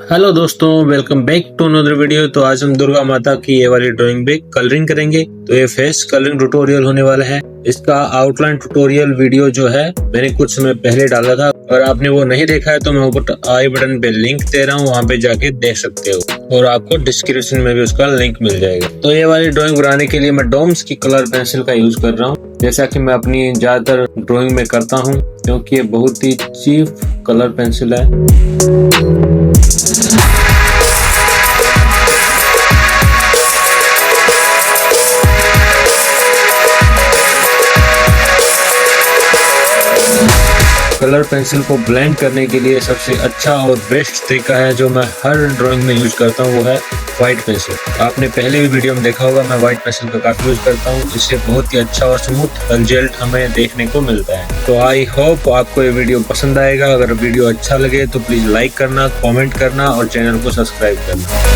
Hello दोस्तों, welcome back to another video. तो आज हम दुर्गा माता की ये वाली ड्राइंग पे कलरिंग करेंगे। तो ये फेस कलरिंग ट्यूटोरियल होने वाला है। इसका आउटलाइन ट्यूटोरियल वीडियो जो है मैंने कुछ समय पहले डाला था। और आपने वो नहीं देखा है तो मैं ऊपर आई बटन पे लिंक दे रहा हूँ, वहाँ पे जाके देख सकते हो और आपको डिस्क्रिप्शन में भी उसका लिंक मिल जाएगा। तो ये वाली ड्राइंग बनाने के लिए मैं डोम्स की कलर पेंसिल का यूज कर रहा हूँ, जैसा कि मैं अपनी ज्यादातर ड्राइंग में करता हूँ, क्योंकि ये बहुत ही चीप कलर पेंसिल है। कलर पेंसिल को ब्लेंड करने के लिए सबसे अच्छा और बेस्ट तरीका है जो मैं हर ड्राइंग में यूज करता हूँ, वो है व्हाइट पेंसिल। आपने पहले भी वीडियो में देखा होगा, मैं व्हाइट पेंसिल का काफी यूज करता हूँ। इससे बहुत ही अच्छा और स्मूथ रिजल्ट हमें देखने को मिलता है। तो आई होप आपको ये वीडियो पसंद आएगा। अगर वीडियो अच्छा लगे तो प्लीज लाइक करना, कॉमेंट करना और चैनल को सब्सक्राइब करना।